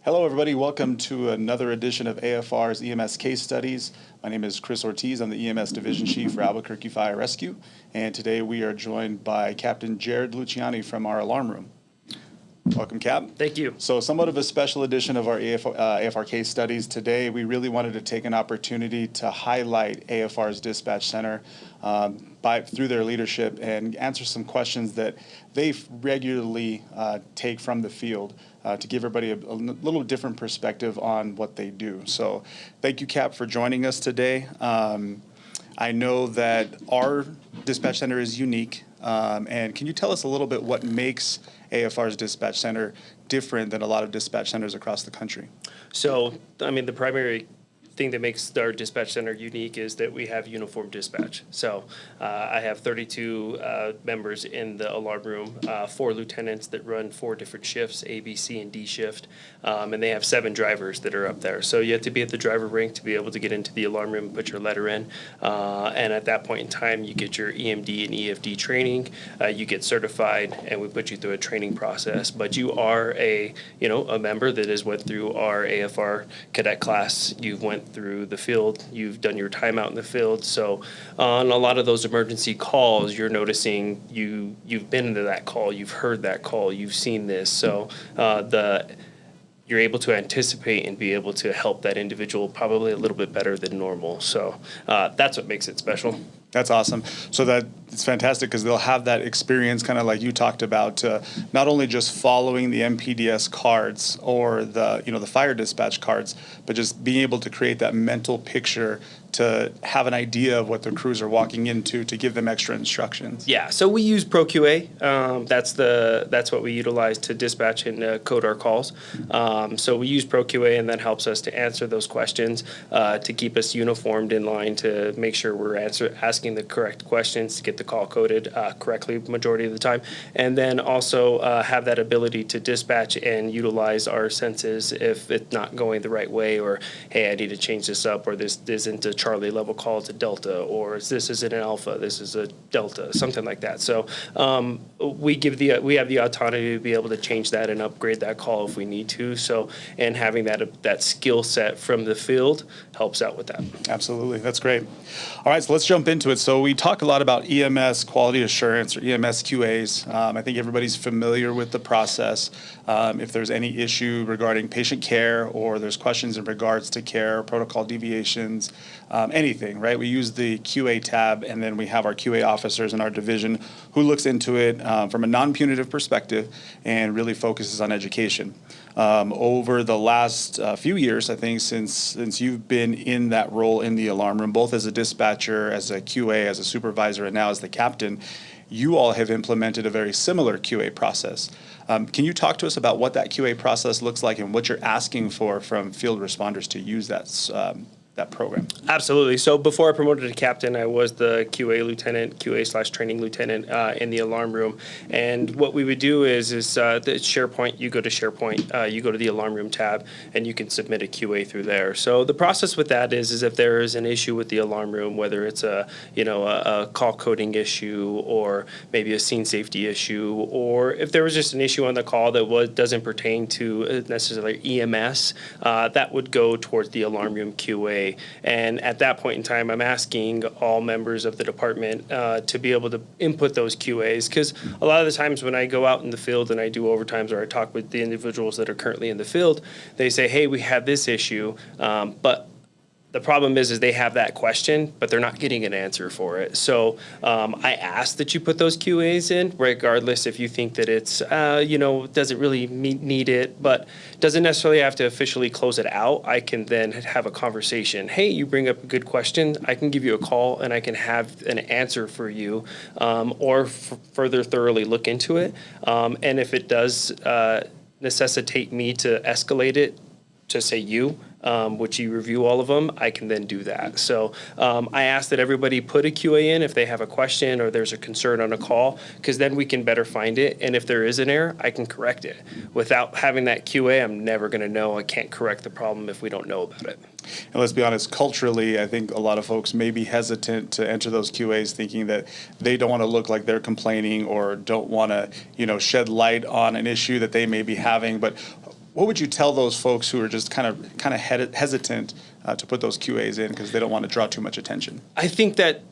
Hello, everybody. Welcome to another edition of AFR's EMS Case Studies. My name is Chris Ortiz. I'm the EMS Division Chief for Albuquerque Fire Rescue. And today we are joined by Captain Jared Luciani from our alarm room. Welcome, Cap. Thank you. So somewhat of a special edition of our AFR Case Studies. Today, we really wanted to take an opportunity to highlight AFR's dispatch center through their leadership and answer some questions that they regularly take from the field to give everybody a little different perspective on what they do. So thank you, Cap, for joining us today. I know that our dispatch center is unique. And can you tell us a little bit what makes AFR's dispatch center different than a lot of dispatch centers across the country? So, the primary thing that makes our dispatch center unique is that we have uniform dispatch. So I have 32 members in the alarm room, 4 lieutenants that run 4 different shifts, A, B, C, and D shift, and they have 7 drivers that are up there. So you have to be at the driver rank to be able to get into the alarm room and put your letter in. And at that point in time, you get your EMD and EFD training, you get certified, and we put you through a training process. But you are a member that has went through our AFR cadet class. You've went through the field, you've done your time out in the field. So on a lot of those emergency calls, you're noticing you've been into that call, you've heard that call, you've seen this. So you're able to anticipate and be able to help that individual probably a little bit better than normal. So that's what makes it special. That's awesome. So that it's fantastic because they'll have that experience, kind of like you talked about, not only just following the MPDS cards or the fire dispatch cards, but just being able to create that mental picture to have an idea of what the crews are walking into to give them extra instructions. Yeah. So we use ProQA. That's what we utilize to dispatch and code our calls. So we use ProQA, and that helps us to answer those questions, to keep us uniformed in line, to make sure we're asking the correct questions to get the call coded correctly majority of the time, and then also have that ability to dispatch and utilize our senses if it's not going the right way, or hey, I need to change this up, or this isn't a Charlie level call, it's a Delta, or this isn't an Alpha, this is a Delta, something like that. So we have the autonomy to be able to change that and upgrade that call if we need to. So, and having that skill set from the field helps out with that. Absolutely. That's great. All right, so let's jump into it. So we talk a lot about EMS quality assurance, or EMS QAs. I think everybody's familiar with the process. If there's any issue regarding patient care, or there's questions in regards to care, protocol deviations, anything, right? We use the QA tab, and then we have our QA officers in our division who looks into it from a non-punitive perspective and really focuses on education. Over the last few years, I think since you've been in that role in the alarm room, both as a dispatcher, as a QA, as a supervisor, and now as the captain, you all have implemented a very similar QA process. Can you talk to us about what that QA process looks like and what you're asking for from field responders to use that program? Absolutely. So before I promoted to captain, I was the QA lieutenant, QA/training lieutenant in the alarm room. And what we would do is the SharePoint, you go to SharePoint, you go to the alarm room tab, and you can submit a QA through there. So the process with that is if there is an issue with the alarm room, whether it's a call coding issue, or maybe a scene safety issue, or if there was just an issue on the call that doesn't pertain to necessarily EMS, that would go towards the alarm room QA. And at that point in time, I'm asking all members of the department to be able to input those QAs, because a lot of the times when I go out in the field and I do overtimes, or I talk with the individuals that are currently in the field, they say, hey, we have this issue, but the problem is they have that question, but they're not getting an answer for it. So I ask that you put those QAs in, regardless if you think that it's, doesn't really need it, but doesn't necessarily have to officially close it out. I can then have a conversation. Hey, you bring up a good question. I can give you a call, and I can have an answer for you, or further thoroughly look into it. And if it does necessitate me to escalate it to say you, which you review all of them, I can then do that. So I ask that everybody put a QA in if they have a question or there's a concern on a call, because then we can better find it. And if there is an error, I can correct it. Without having that QA, I'm never going to know. I can't correct the problem if we don't know about it. And let's be honest, culturally, I think a lot of folks may be hesitant to enter those QAs thinking that they don't want to look like they're complaining or don't want to, shed light on an issue that they may be having. But what would you tell those folks who are just kind of hesitant to put those QAs in because they don't want to draw too much attention? I think that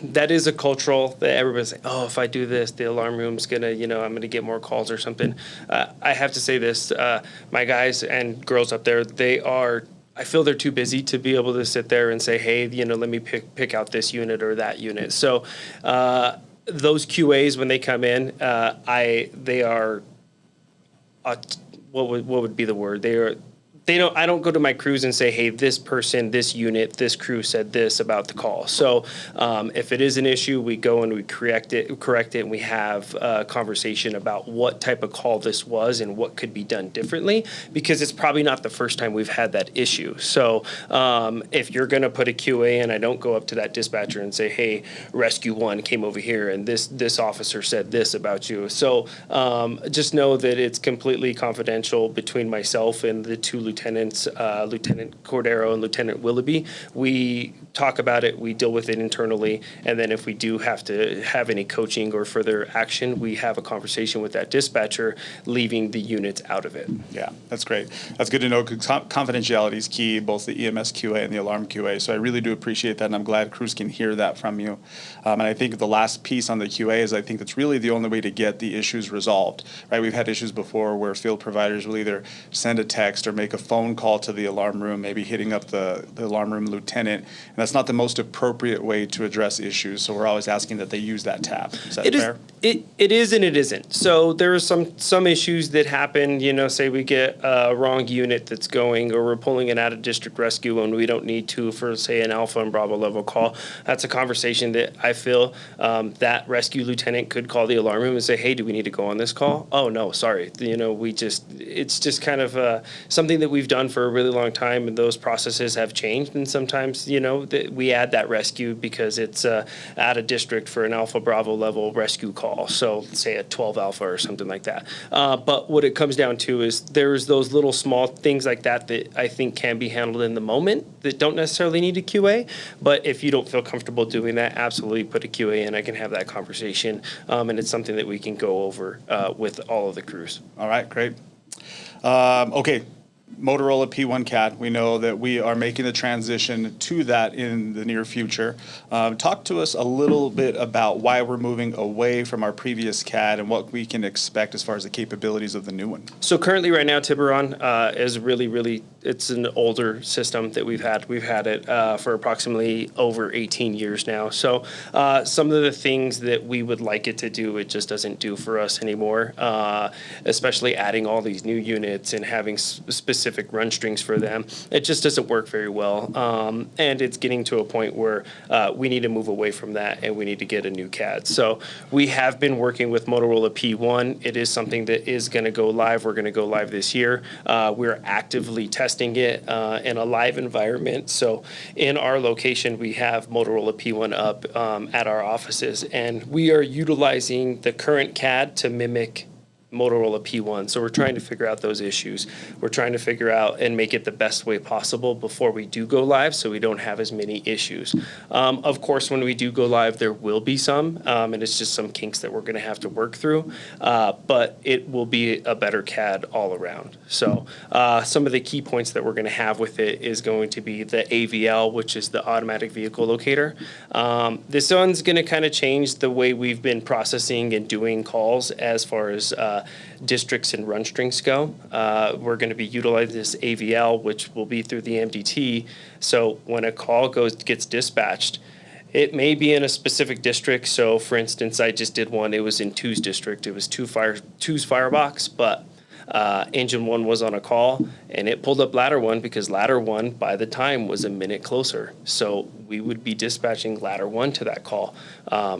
that is a cultural that everybody's like, oh, if I do this, the alarm room's gonna, I'm gonna get more calls or something. I have to say this: my guys and girls up there, I feel they're too busy to be able to sit there and say, hey, let me pick out this unit or that unit. So those QAs, when they come in, they are what would be the word? I don't go to my crews and say, hey, this person, this unit, this crew said this about the call. So if it is an issue, we go and we correct it, and we have a conversation about what type of call this was and what could be done differently, because it's probably not the first time we've had that issue. So if you're going to put a QA in, I don't go up to that dispatcher and say, hey, Rescue 1 came over here and this officer said this about you. So just know that it's completely confidential between myself and the two lieutenants, Lieutenant Cordero and Lieutenant Willoughby. We talk about it, we deal with it internally, and then if we do have to have any coaching or further action, we have a conversation with that dispatcher, leaving the units out of it. Yeah, that's great. That's good to know, because confidentiality is key, both the EMS QA and the alarm QA. So I really do appreciate that, and I'm glad crews can hear that from you. And I think the last piece on the QA is, I think that's really the only way to get the issues resolved, right? We've had issues before where field providers will either send a text or make a phone call to the alarm room, maybe hitting up the alarm room lieutenant, and that's not the most appropriate way to address issues. So we're always asking that they use that tab. Is that fair? It is and it isn't. So there are some issues that happen, say we get a wrong unit that's going, or we're pulling an out of district rescue and we don't need to for, say, an Alpha and Bravo level call. That's a conversation that I feel that rescue lieutenant could call the alarm room and say, hey, do we need to go on this call? Oh, no, sorry. It's just kind of something that we've done for a really long time, and those processes have changed. And sometimes, we add that rescue because it's out of district for an Alpha Bravo level rescue call. So say a 12 Alpha or something like that. But what it comes down to is there's those little small things like that I think can be handled in the moment that don't necessarily need a QA. But if you don't feel comfortable doing that, absolutely put a QA in. I can have that conversation. And it's something that we can go over with all of the crews. All right, great. Okay. Motorola P1 CAD, we know that we are making the transition to that in the near future. Talk to us a little bit about why we're moving away from our previous CAD and what we can expect as far as the capabilities of the new one. So currently right now, Tiburon is really, it's an older system that we've had. We've had it for approximately over 18 years now. So some of the things that we would like it to do, it just doesn't do for us anymore, especially adding all these new units and having specific run strings for them. It just doesn't work very well. And it's getting to a point where we need to move away from that and we need to get a new CAD. So we have been working with Motorola P1. It is something that is going to go live. We're going to go live this year. We're actively testing it in a live environment. So in our location, we have Motorola P1 up at our offices, and we are utilizing the current CAD to mimic Motorola P1. So we're trying to figure out those issues. We're trying to figure out and make it the best way possible before we do go live, so we don't have as many issues. Of course, when we do go live, there will be some, and it's just some kinks that we're going to have to work through, but it will be a better CAD all around. So some of the key points that we're going to have with it is going to be the AVL, which is the automatic vehicle locator. This one's going to kind of change the way we've been processing and doing calls as far as districts and run strings go. We're going to be utilizing this AVL, which will be through the MDT. So when a call gets dispatched, it may be in a specific district. So for instance, I just did one. It was in Two's district. It was Two's firebox, but engine 1 was on a call, and it pulled up ladder 1 because ladder 1 by the time was a minute closer. So we would be dispatching ladder 1 to that call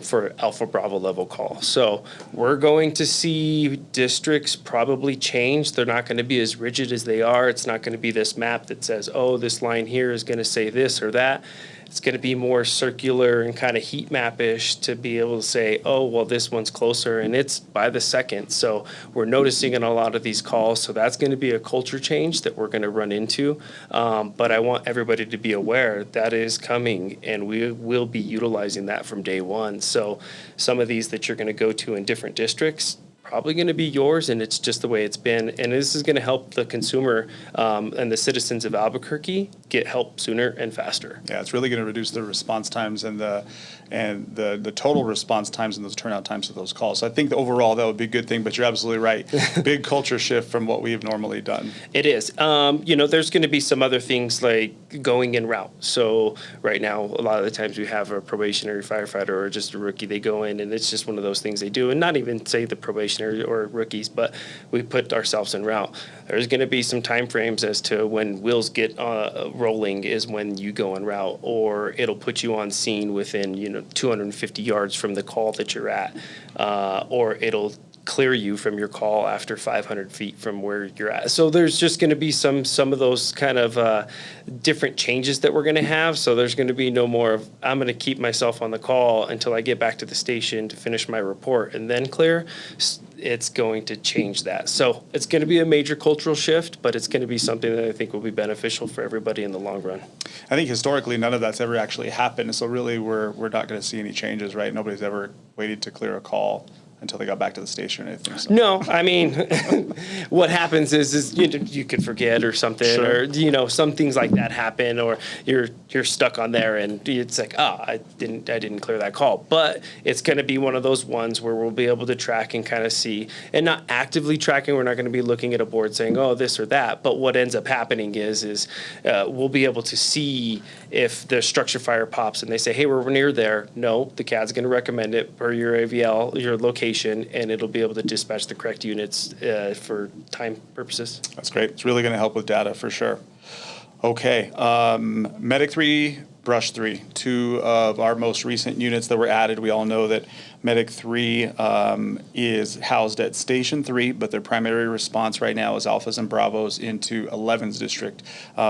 for Alpha Bravo level call. So we're going to see districts probably change. They're not going to be as rigid as they are. It's not going to be this map that says, oh, this line here is going to say this or that. It's going to be more circular and kind of heat map-ish to be able to say, oh, well, this one's closer, and it's by the second. So we're noticing in a lot of these calls. So that's going to be a culture change that we're going to run into. But I want everybody to be aware that is coming, and we will be utilizing that from day one. So some of these that you're going to go to in different districts probably going to be yours, and it's just the way it's been. And this is going to help the consumer and the citizens of Albuquerque get help sooner and faster. Yeah, it's really going to reduce the response times and the total response times and those turnout times of those calls. So I think that overall that would be a good thing, but you're absolutely right. Big culture shift from what we have normally done. It is. There's going to be some other things like going in route. So right now, a lot of the times we have a probationary firefighter or just a rookie, they go in and it's just one of those things they do. And not even say the probationary or rookies, but we put ourselves en route. There's going to be some time frames as to when wheels get rolling is when you go en route, or it'll put you on scene within 250 yards from the call that you're at, or it'll clear you from your call after 500 feet from where you're at. So there's just going to be some of those kind of different changes that we're going to have. So there's going to be no more of, I'm going to keep myself on the call until I get back to the station to finish my report and then clear. It's going to change that. So it's going to be a major cultural shift, but it's going to be something that I think will be beneficial for everybody in the long run. I think historically none of that's ever actually happened. So really we're not going to see any changes, right? Nobody's ever waited to clear a call until they got back to the station or anything. So. No, I mean, what happens is you could forget or something, sure. Or some things like that happen, or you're stuck on there, and it's like, I didn't clear that call. But it's going to be one of those ones where we'll be able to track and kind of see, and not actively tracking. We're not going to be looking at a board saying, oh, this or that. But what ends up happening is we'll be able to see if the structure fire pops and they say, hey, we're near there. No, the CAD's going to recommend it per your AVL, your location, and it'll be able to dispatch the correct units for time purposes. That's great. It's really going to help with data for sure. Okay. Medic 3, Brush 3, two of our most recent units that were added. We all know that Medic 3 is housed at Station 3, but their primary response right now is Alphas and Bravos into 11's district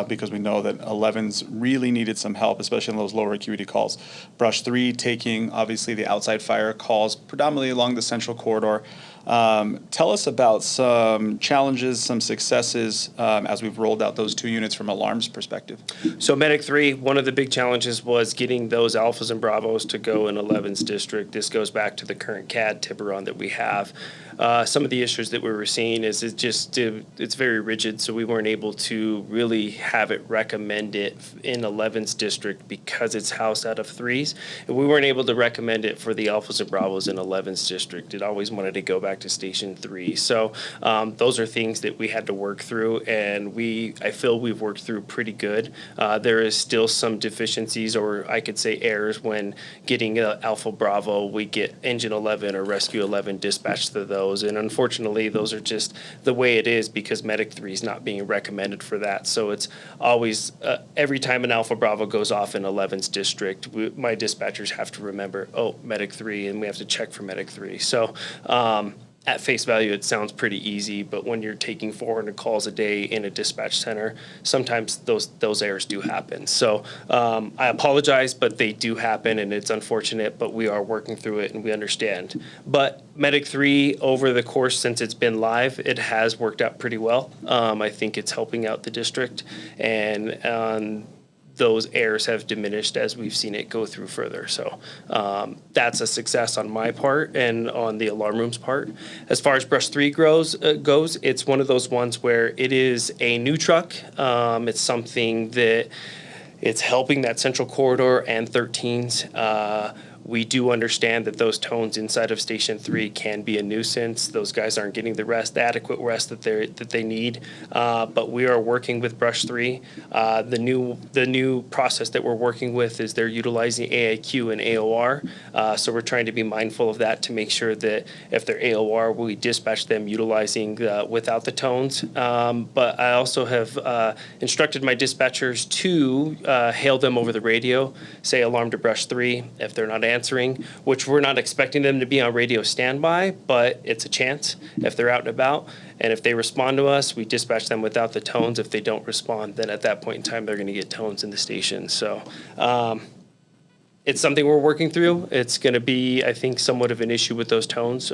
because we know that 11's really needed some help, especially in those lower acuity calls. Brush 3 taking, obviously, the outside fire calls predominantly along the central corridor. Tell us about some challenges, some successes as we've rolled out those two units from alarms perspective. So Medic 3, one of the big challenges was getting those Alphas and Bravos to go in 11's district. This goes back to the current CAD Tiburon that we have. Some of the issues that we were seeing is it's very rigid, so we weren't able to really have it recommend it in 11's district because it's housed out of 3's. And we weren't able to recommend it for the Alphas and Bravos in 11's district. It always wanted to go back to Station 3. So those are things that we had to work through, and I feel we've worked through pretty good. There is still some deficiencies, or I could say errors, when getting Alpha Bravo, we get Engine 11 or Rescue 11 dispatched to those. And unfortunately, those are just the way it is because Medic 3 is not being recommended for that. So it's always, every time an Alpha Bravo goes off in 11's district, my dispatchers have to remember, Medic 3, and we have to check for Medic 3. So at face value, it sounds pretty easy, but when you're taking 400 calls a day in a dispatch center, sometimes those errors do happen. So I apologize, but they do happen, and it's unfortunate, but we are working through it, and we understand. But Medic 3, over the course since it's been live, it has worked out pretty well. I think it's helping out the district, and those errors have diminished as we've seen it go through further. So that's a success on my part and on the alarm room's part. As far as Brush 3 goes, it's one of those ones where it is a new truck. It's something that it's helping that central corridor and 13s. We do understand that those tones inside of Station 3 can be a nuisance. Those guys aren't getting the adequate rest that they need. But we are working with Brush 3. The new process that we're working with is they're utilizing AIQ and AOR. So we're trying to be mindful of that to make sure that if they're AOR, we dispatch them utilizing without the tones. But I also have instructed my dispatchers to hail them over the radio, say alarm to Brush 3 if they're not answering, which we're not expecting them to be on radio standby, but it's a chance if they're out and about. And if they respond to us, we dispatch them without the tones. If they don't respond, then at that point in time, they're going to get tones in the station. So It's something we're working through. It's going to be, I think, somewhat of an issue with those tones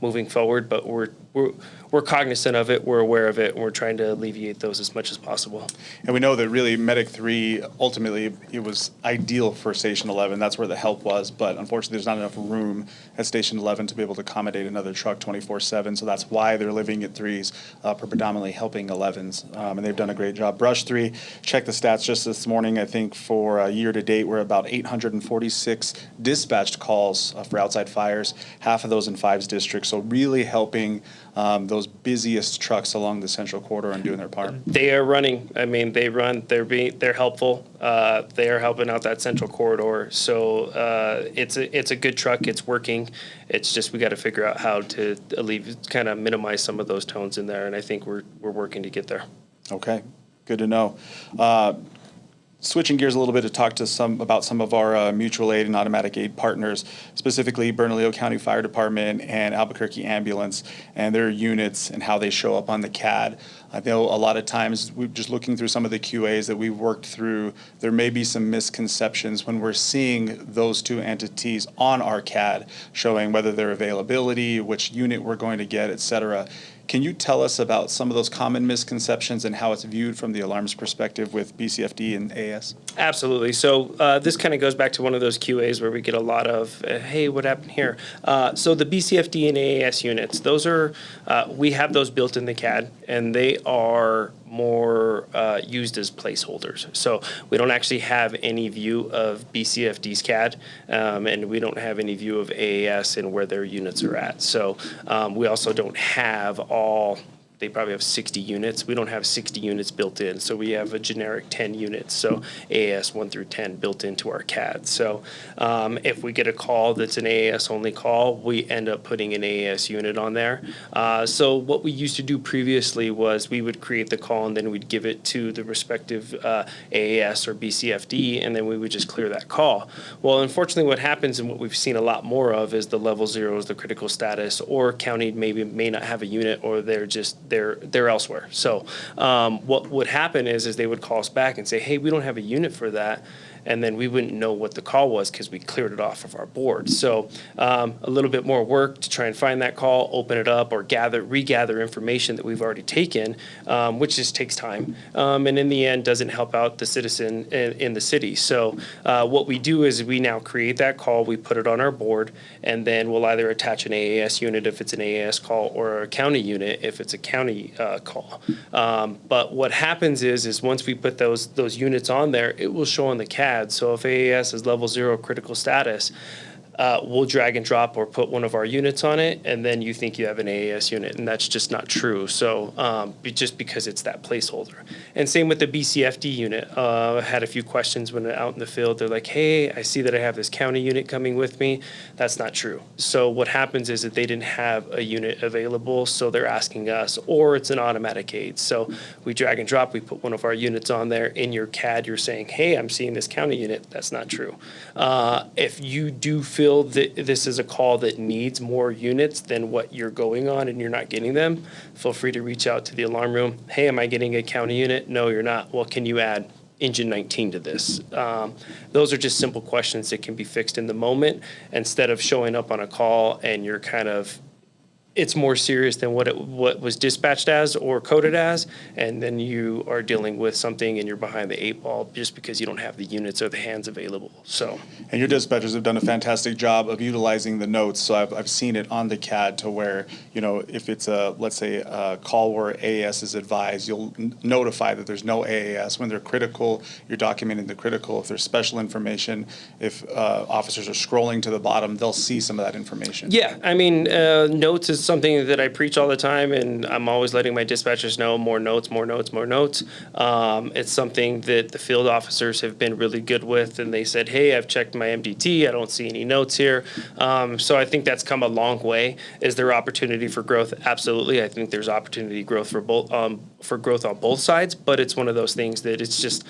moving forward, but we're cognizant of it, we're aware of it, and we're trying to alleviate those as much as possible. And we know that really Medic 3, ultimately, it was ideal for Station 11. That's where the help was, but unfortunately there's not enough room at Station 11 to be able to accommodate another truck 24/7, so that's why they're living at 3s, predominantly helping 11s, and they've done a great job. Brush 3, check the stats just this morning. I think for year to date, we're about 846 dispatched calls for outside fires, half of those in 5's district, so really helping those busiest trucks along the central corridor and doing their part. They are running. I mean, they run. They're helpful. They are helping out that central corridor. So it's a good truck. It's working. It's just we got to figure out how to kind of minimize some of those tones in there, and I think we're working to get there. Okay, good to know. Switching gears a little bit to talk to about some of our mutual aid and automatic aid partners, specifically Bernalillo County Fire Department and Albuquerque Ambulance and their units and how they show up on the CAD. I know a lot of times, we're just looking through some of the QAs that we've worked through, there may be some misconceptions when we're seeing those two entities on our CAD, showing whether their availability, which unit we're going to get, et cetera. Can you tell us about some of those common misconceptions and how it's viewed from the alarms perspective with BCFD and AS? Absolutely. So this kind of goes back to one of those QAs where we get a lot of, hey, what happened here? So the BCFD and AAS units, those are, we have those built in the CAD, and they are more used as placeholders. So we don't actually have any view of BCFD's CAD, and we don't have any view of AAS and where their units are at. So we also don't have all. They probably have 60 units. We don't have 60 units built in, so we have a generic 10 units, so AAS 1 through 10 built into our CAD. So if we get a call that's an AAS only call, we end up putting an AAS unit on there. So what we used to do previously was we would create the call and then we'd give it to the respective AAS or BCFD, and then we would just clear that call. Well, unfortunately, what happens and what we've seen a lot more of is the level zeros, the critical status, or county may not have a unit, or they're elsewhere. So what would happen is they would call us back and say, hey, we don't have a unit for that. And then we wouldn't know what the call was because we cleared it off of our board. So a little bit more work to try and find that call, open it up, or regather information that we've already taken, which just takes time. And in the end, doesn't help out the citizen in the city. So what we do is we now create that call, we put it on our board, and then we'll either attach an AAS unit if it's an AAS call, or a county unit if it's a county call. But what happens is once we put those units on there, it will show on the CAD. So if AAS is level 0 critical status, we'll drag and drop or put one of our units on it, and then you think you have an AAS unit, and that's just not true. So just because it's that placeholder. And same with the BCFD unit. I had a few questions when out in the field. They're like, hey, I see that I have this county unit coming with me. That's not true. So what happens is that they didn't have a unit available, so they're asking us, or it's an automatic aid. So we drag and drop, we put one of our units on there. In your CAD, you're saying, hey, I'm seeing this county unit. That's not true. If you do feel that this is a call that needs more units than what you're going on and you're not getting them, feel free to reach out to the alarm room. Hey, am I getting a county unit? No, you're not. Well, can you add engine 19 to this? Those are just simple questions that can be fixed in the moment instead of showing up on a call and you're kind of, it's more serious than what was dispatched as or coded as, and then you are dealing with something and you're behind the 8 ball just because you don't have the units or the hands available. So, and your dispatchers have done a fantastic job of utilizing the notes. So I've seen it on the CAD to where, if it's let's say a call where AAS is advised, you'll notify that there's no AAS. When they're critical, you're documenting the critical. If there's special information, if officers are scrolling to the bottom, they'll see some of that information. Yeah, I mean, notes is something that I preach all the time, and I'm always letting my dispatchers know more notes, more notes, more notes. It's something that the field officers have been really good with, and they said, hey, I've checked my MDT, I don't see any notes here. So I think that's come a long way. Is there opportunity for growth? Absolutely. I think there's opportunity growth for growth on both sides, but it's one of those things that it's just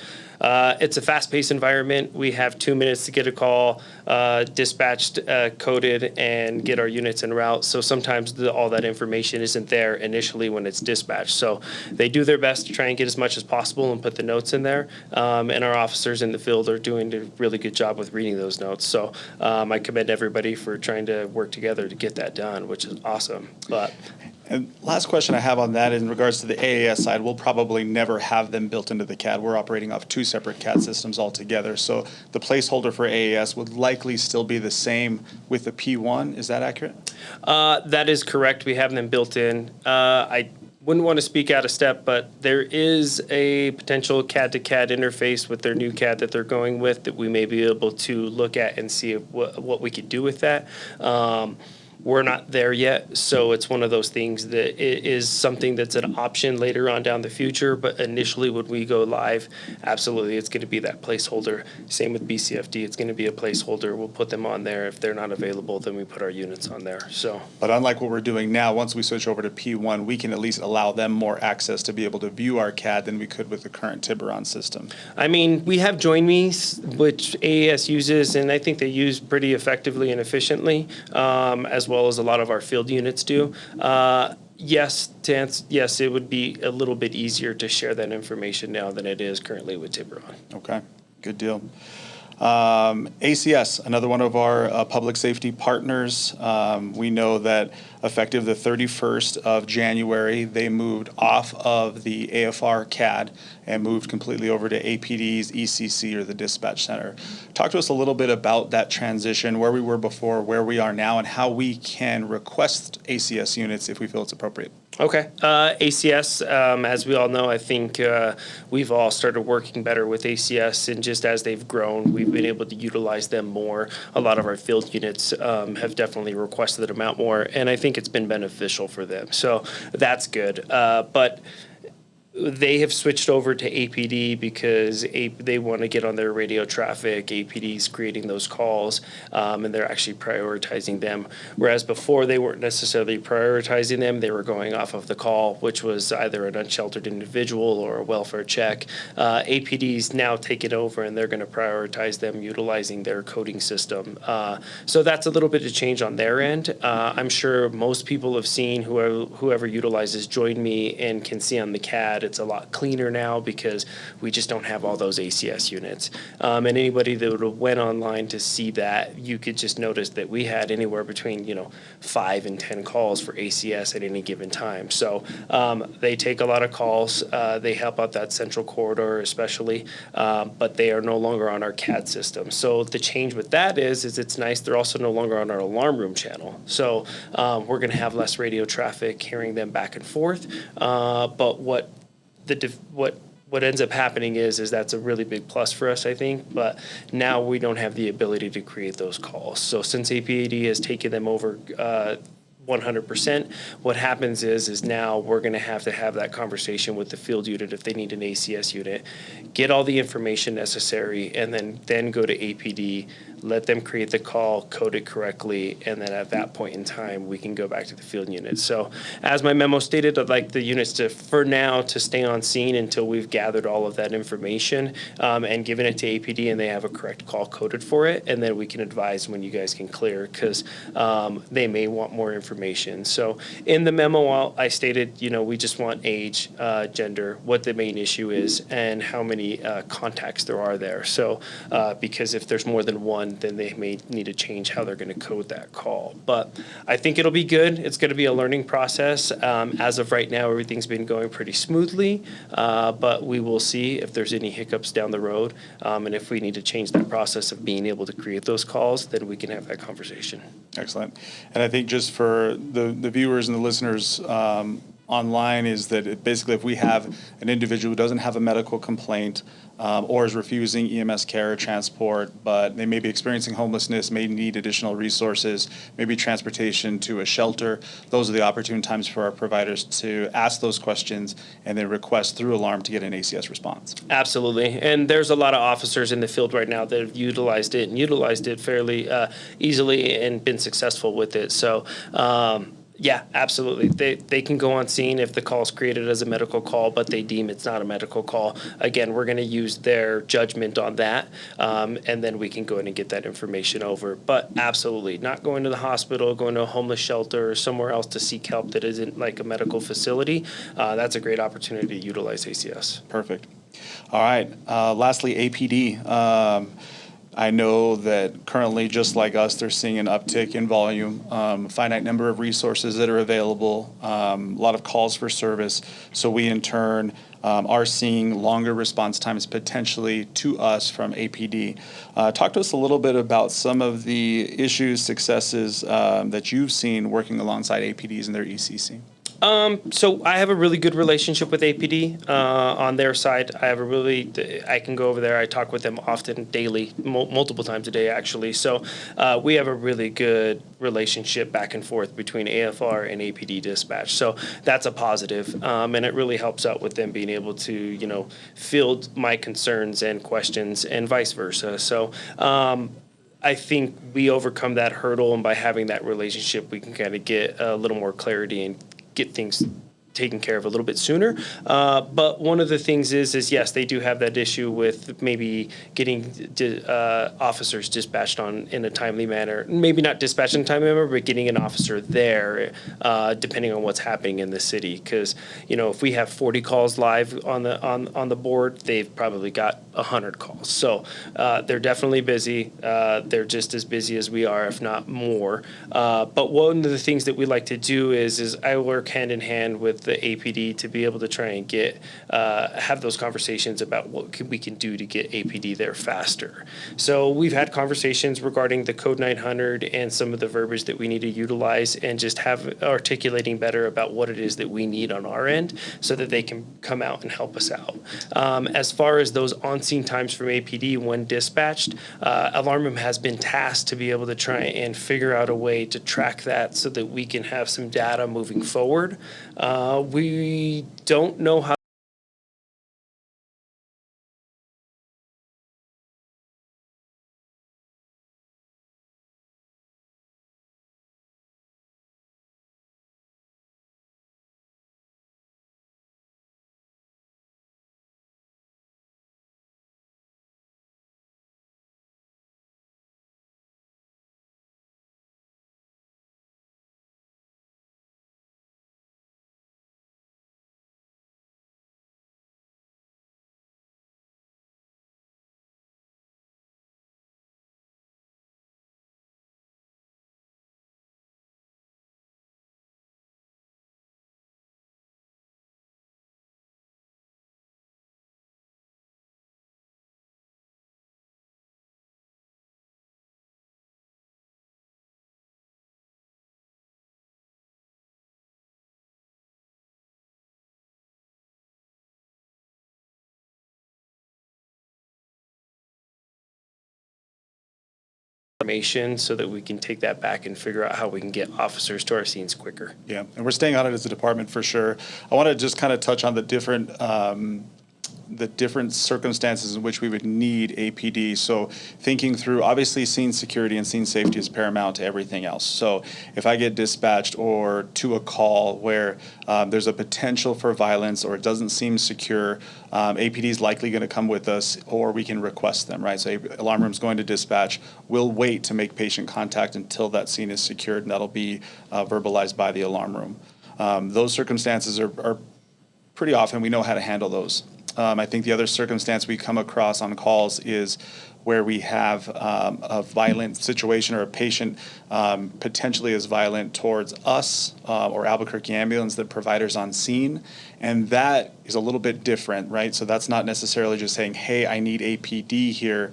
it's a fast-paced environment. We have 2 minutes to get a call dispatched, coded, and get our units en route. So sometimes all that information isn't there initially when it's dispatched. So they do their best to try and get as much as possible and put the notes in there. And our officers in the field are doing a really good job with reading those notes. So I commend everybody for trying to work together to get that done, which is awesome. And last question I have on that in regards to the AAS side, we'll probably never have them built into the CAD. We're operating off two separate CAD systems altogether. So the placeholder for AAS would likely still be the same with the P1. Is that accurate? That is correct. We have them built in. I wouldn't want to speak out of step, but there is a potential CAD to CAD interface with their new CAD that they're going with that we may be able to look at and see what we could do with that. We're not there yet, so it's one of those things that it is something that's an option later on down the future, but initially when we go live, absolutely, it's going to be that placeholder. Same with BCFD, it's going to be a placeholder. We'll put them on there. If they're not available, then we put our units on there. But unlike what we're doing now, once we switch over to P1, we can at least allow them more access to be able to view our CAD than we could with the current Tiburon system. I mean, we have Join Me, which AAS uses, and I think they use pretty effectively and efficiently, as well as a lot of our field units do. Yes, it would be a little bit easier to share that information now than it is currently with Tiburon. Okay, good deal. ACS, another one of our public safety partners. We know that effective the 31st of January, they moved off of the AFR CAD and moved completely over to APD's ECC, or the dispatch center. Talk to us a little bit about that transition, where we were before, where we are now, and how we can request ACS units if we feel it's appropriate. Okay. ACS, as we all know, I think we've all started working better with ACS, and just as they've grown, we've been able to utilize them more. A lot of our field units have definitely requested them out more, and I think it's been beneficial for them. So that's good. But they have switched over to APD because they want to get on their radio traffic. APD's creating those calls, and they're actually prioritizing them. Whereas before, they weren't necessarily prioritizing them. They were going off of the call, which was either an unsheltered individual or a welfare check. APD's now taken over, and they're going to prioritize them utilizing their coding system. So that's a little bit of change on their end. I'm sure most people have seen whoever utilizes Join Me and can see on the CAD. It's a lot cleaner now because we just don't have all those ACS units. And anybody that would have went online to see that, you could just notice that we had anywhere between 5 and 10 calls for ACS at any given time. So they take a lot of calls. They help out that central corridor especially, but they are no longer on our CAD system. So the change with that is it's nice. They're also no longer on our alarm room channel. So we're going to have less radio traffic carrying them back and forth. But what ends up happening is that's a really big plus for us, I think. But now we don't have the ability to create those calls. So since APAD has taken them over 100%, what happens is now we're going to have that conversation with the field unit if they need an ACS unit, get all the information necessary, and then go to APD, let them create the call, code it correctly, and then at that point in time, we can go back to the field unit. So as my memo stated, I'd like the units to stay on scene until we've gathered all of that information and given it to APD, and they have a correct call coded for it, and then we can advise when you guys can clear, because they may want more information. So in the memo, I stated, we just want age, gender, what the main issue is, and how many contacts there are there. So because if there's more than one, then they may need to change how they're going to code that call. But I think it'll be good. It's going to be a learning process. As of right now, everything's been going pretty smoothly, but we will see if there's any hiccups down the road. And if we need to change that process of being able to create those calls, then we can have that conversation. Excellent. And I think just for the viewers and the listeners online is that basically if we have an individual who doesn't have a medical complaint or is refusing EMS care or transport, but they may be experiencing homelessness, may need additional resources, maybe transportation to a shelter, those are the opportune times for our providers to ask those questions and then request through Alarm to get an ACS response. Absolutely. And there's a lot of officers in the field right now that have utilized it fairly easily and been successful with it. So Yeah, absolutely. They can go on scene if the call is created as a medical call, but they deem it's not a medical call. Again, we're going to use their judgment on that, and then we can go in and get that information over. But absolutely, not going to the hospital, going to a homeless shelter, or somewhere else to seek help that isn't like a medical facility. That's a great opportunity to utilize ACS. Perfect. All right. Lastly, APD. I know that currently, just like us, they're seeing an uptick in volume, finite number of resources that are available, a lot of calls for service. So we, in turn, are seeing longer response times potentially to us from APD. Talk to us a little bit about some of the issues, successes that you've seen working alongside APDs in their ECC. So I have a really good relationship with APD on their side. I can go over there. I talk with them often, daily, multiple times a day, actually. So we have a really good relationship back and forth between AFR and APD dispatch. So that's a positive, and it really helps out with them being able to, field my concerns and questions and vice versa. So I think we overcome that hurdle, and by having that relationship, we can kind of get a little more clarity and get things taken care of a little bit sooner. But one of the things is yes, they do have that issue with maybe getting officers dispatched in a timely manner. Maybe not dispatched in a timely manner, but getting an officer there, depending on what's happening in the city. Because if we have 40 calls live on the board, they've probably got 100 calls. So they're definitely busy. They're just as busy as we are, if not more. But one of the things that we like to do is I work hand in hand with the APD to be able to try and have those conversations about what we can do to get APD there faster. So we've had conversations regarding the Code 900 and some of the verbiage that we need to utilize, and just articulating better about what it is that we need on our end so that they can come out and help us out. As far as those on-scene times from APD when dispatched, Alarm Room has been tasked to be able to try and figure out a way to track that so that we can have some data moving forward. We don't know how information so that we can take that back and figure out how we can get officers to our scenes quicker. Yeah, and we're staying on it as a department for sure. I want to just kind of touch on the different circumstances in which we would need APD. So thinking through, obviously scene security and scene safety is paramount to everything else. So if I get dispatched or to a call where there's a potential for violence or it doesn't seem secure, APD is likely going to come with us, or we can request them, right? So Alarm Room's going to dispatch. We'll wait to make patient contact until that scene is secured, and that'll be verbalized by the Alarm Room. Those circumstances are pretty often, we know how to handle those. I think the other circumstance we come across on calls is where we have a violent situation or a patient potentially is violent towards us or Albuquerque Ambulance, the providers on scene. And that is a little bit different, right? So that's not necessarily just saying, hey, I need APD here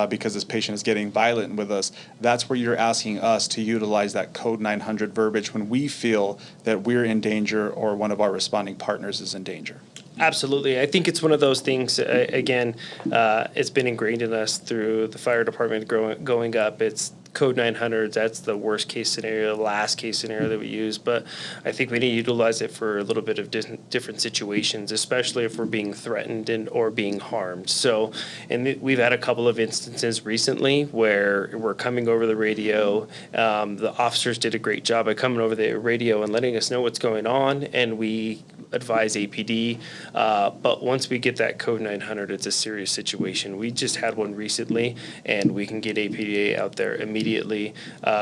because this patient is getting violent with us. That's where you're asking us to utilize that Code 900 verbiage when we feel that we're in danger or one of our responding partners is in danger. Absolutely. I think it's one of those things, again, it's been ingrained in us through the fire department going up. It's code 900s, that's the worst case scenario, the last case scenario that we use. But I think we need to utilize it for a little bit of different situations, especially if we're being threatened or being harmed. So, and we've had a couple of instances recently where we're coming over the radio. The officers did a great job of coming over the radio and letting us know what's going on, and we advise APD. But once we get that code 900, it's a serious situation. We just had one recently, and we can get APD out there immediately.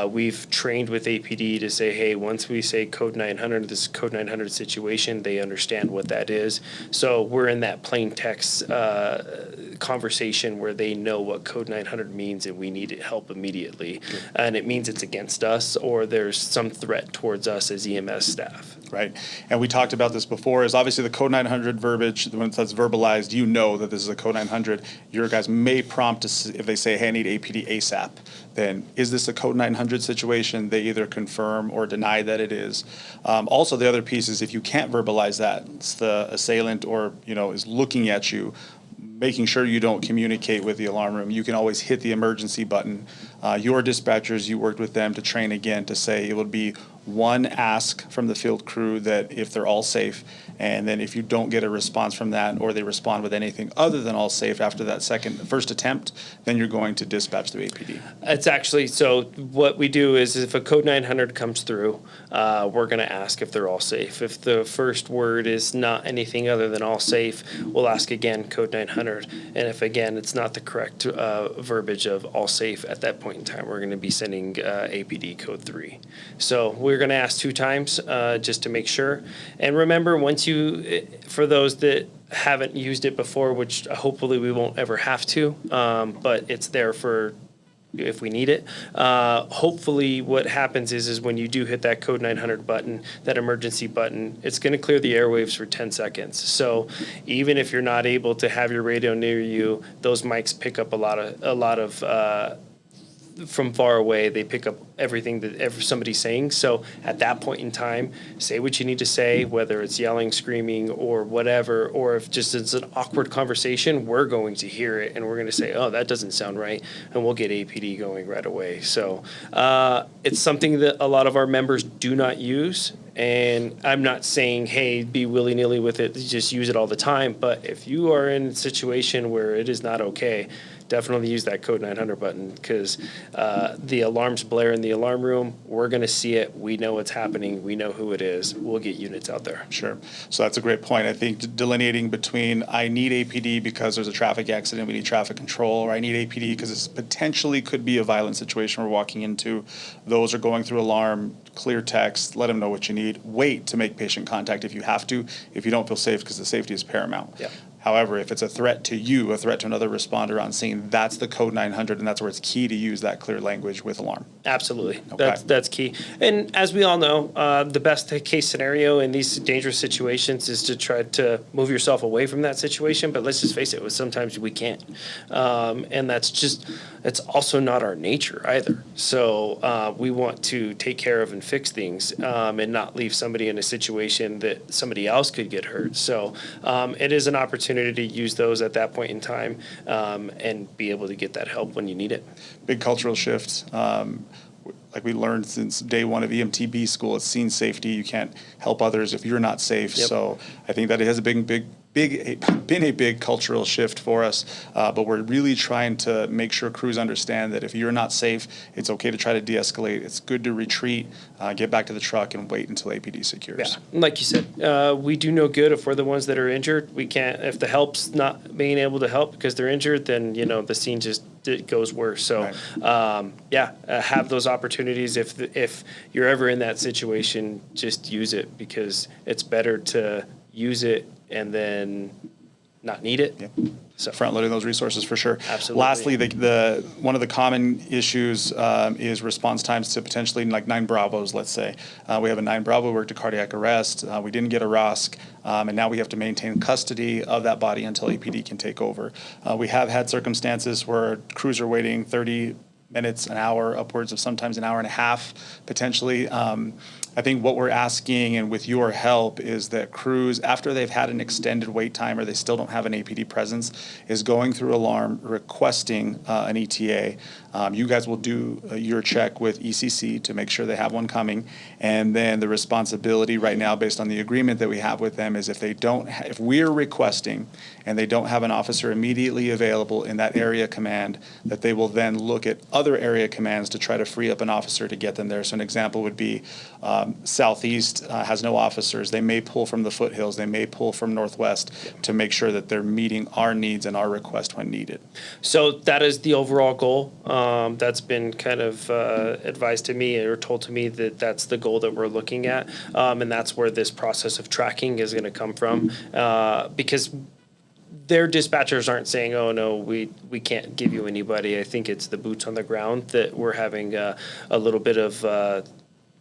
We've trained with APD to say, hey, once we say code 900, this is code 900 situation, they understand what that is. So we're in that plain text conversation where they know what code 900 means, and we need help immediately. And it means it's against us, or there's some threat towards us as EMS staff. Right. And we talked about this before, is obviously the code 900 verbiage, when that's verbalized, you know that this is a code 900. Your guys may prompt, if they say, hey, I need APD ASAP, then is this a code 900 situation? They either confirm or deny that it is. Also, the other piece is if you can't verbalize that, it's the assailant or, is looking at you, making sure you don't communicate with the alarm room. You can always hit the emergency button. Your dispatchers, you worked with them to train again to say it would be one ask from the field crew that if they're all safe, and then if you don't get a response from that or they respond with anything other than all safe after that first attempt, then you're going to dispatch the APD. It's actually, so what we do is if a code 900 comes through, we're going to ask if they're all safe. If the first word is not anything other than all safe, we'll ask again code 900. And if again it's not the correct verbiage of all safe, at that point in time we're going to be sending APD code 3. So we're going to ask 2 times just to make sure. And remember, for those that haven't used it before, which hopefully we won't ever have to, but it's there for if we need it. Hopefully what happens is when you do hit that code 900 button, that emergency button, it's going to clear the airwaves for 10 seconds. So even if you're not able to have your radio near you, those mics pick up a lot of from far away, they pick up everything that somebody's saying. So at that point in time, say what you need to say, whether it's yelling, screaming, or whatever, or if just it's an awkward conversation, we're going to hear it and we're going to say, oh, that doesn't sound right, and we'll get APD going right away. So it's something that a lot of our members do not use. And I'm not saying, hey, be willy-nilly with it, just use it all the time. But if you are in a situation where it is not okay, definitely use that code 900 button, because the alarms blare in the alarm room. We're going to see it. We know what's happening. We know who it is. We'll get units out there. Sure. So that's a great point. I think delineating between I need APD because there's a traffic accident, we need traffic control, or I need APD because this potentially could be a violent situation we're walking into. Those are going through alarm, clear text, let them know what you need. Wait to make patient contact if you have to, if you don't feel safe, because the safety is paramount. Yeah. However, if it's a threat to you, a threat to another responder on scene, that's the code 900, and that's where it's key to use that clear language with alarm. Absolutely. Okay. That's key. And as we all know, the best case scenario in these dangerous situations is to try to move yourself away from that situation. But let's just face it, sometimes we can't. And it's also not our nature either. So we want to take care of and fix things and not leave somebody in a situation that somebody else could get hurt. So it is an opportunity to use those at that point in time and be able to get that help when you need it. Big cultural shifts. Like we learned since day one of EMTB school, it's scene safety. You can't help others if you're not safe. Yep. So I think that it has been a big cultural shift for us, but we're really trying to make sure crews understand that if you're not safe, it's okay to try to de-escalate. It's good to retreat, get back to the truck, and wait until APD secures. Yeah, like you said, we do no good if we're the ones that are injured. We can't, if the help's not being able to help because they're injured, then the scene just it goes worse. So, right. Have those opportunities. If you're ever in that situation, just use it, because it's better to use it and then not need it. Yep. So front loading those resources for sure. Absolutely. Lastly, the one of the common issues is response times to potentially like 9 Bravos, let's say. We have a 9 Bravo worked a cardiac arrest. We didn't get a ROSC, and now we have to maintain custody of that body until APD can take over. We have had circumstances where crews are waiting 30 minutes, an hour, upwards of sometimes an hour and a half, potentially. I think what we're asking, and with your help, is that crews, after they've had an extended wait time or they still don't have an APD presence, is going through alarm, requesting an ETA. You guys will do your check with ECC to make sure they have one coming, and then the responsibility right now, based on the agreement that we have with them, is if they don't, if we're requesting and they don't have an officer immediately available in that area command, that they will then look at other area commands to try to free up an officer to get them there. So an example would be Southeast has no officers. They may pull from the foothills. They may pull from Northwest to make sure that they're meeting our needs and our request when needed. So that is the overall goal. That's been kind of advised to me or told to me that that's the goal that we're looking at. And that's where this process of tracking is going to come from, because their dispatchers aren't saying, oh, no, we can't give you anybody. I think it's the boots on the ground that we're having a little bit of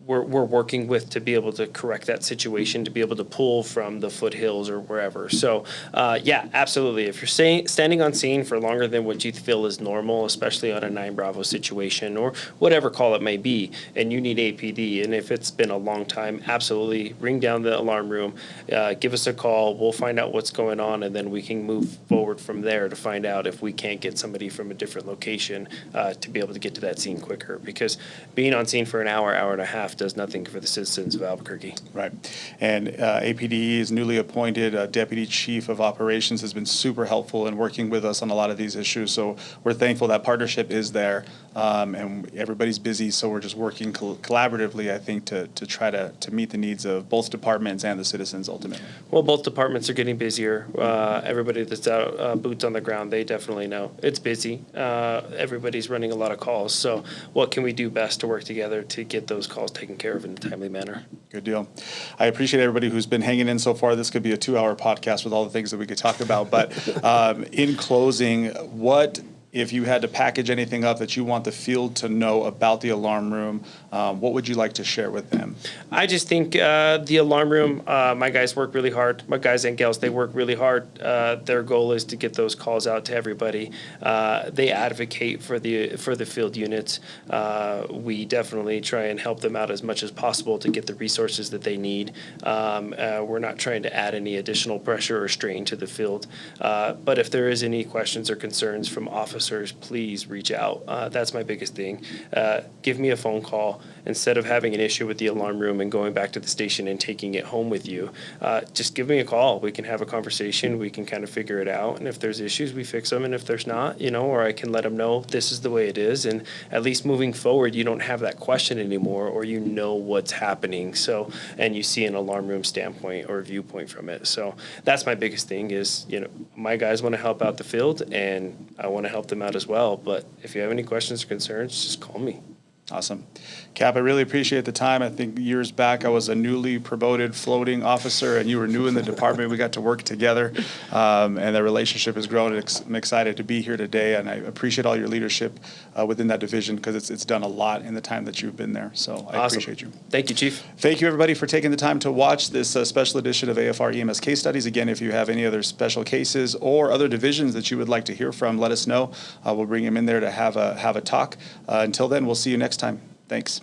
we're working with to be able to correct that situation, to be able to pull from the foothills or wherever. So, yeah, absolutely. If you're standing on scene for longer than what you feel is normal, especially on a 9 Bravo situation or whatever call it may be, and you need APD, and if it's been a long time, absolutely ring down the alarm room, give us a call. We'll find out what's going on, and then we can move forward from there to find out if we can't get somebody from a different location to be able to get to that scene quicker. Because being on scene for an hour, hour and a half does nothing for the citizens of Albuquerque. Right. And APD is newly appointed. Deputy Chief of Operations has been super helpful in working with us on a lot of these issues. So we're thankful that partnership is there. And everybody's busy, so we're just working collaboratively, I think, to try to meet the needs of both departments and the citizens ultimately. Well, both departments are getting busier. Everybody that's out, boots on the ground, they definitely know. It's busy. Everybody's running a lot of calls. So what can we do best to work together to get those calls taken care of in a timely manner? Good deal. I appreciate everybody who's been hanging in so far. This could be a 2-hour podcast with all the things that we could talk about. But in closing, what, if you had to package anything up that you want the field to know about the alarm room, what would you like to share with them? I just think the alarm room, my guys work really hard. My guys and gals, they work really hard. Their goal is to get those calls out to everybody. They advocate for the field units. We definitely try and help them out as much as possible to get the resources that they need. We're not trying to add any additional pressure or strain to the field. But if there is any questions or concerns from officers, please reach out. That's my biggest thing. Give me a phone call. Instead of having an issue with the alarm room and going back to the station and taking it home with you, just give me a call. We can have a conversation. We can kind of figure it out. And if there's issues, we fix them. And if there's not, or I can let them know this is the way it is. And at least moving forward, you don't have that question anymore, or you know what's happening. So, and you see an alarm room standpoint or viewpoint from it. So that's my biggest thing is, my guys want to help out the field and I want to help them out as well. But if you have any questions or concerns, just call me. Awesome. Cap, I really appreciate the time. I think years back I was a newly promoted floating officer and you were new in the department. We got to work together and the relationship has grown. I'm excited to be here today and I appreciate all your leadership within that division because it's done a lot in the time that you've been there. So I appreciate you. Thank you, Chief. Thank you, everybody, for taking the time to watch this special edition of AFR EMS Case Studies. Again, if you have any other special cases or other divisions that you would like to hear from, let us know. We'll bring them in there to have a talk. Until then, we'll see you next time. Thanks.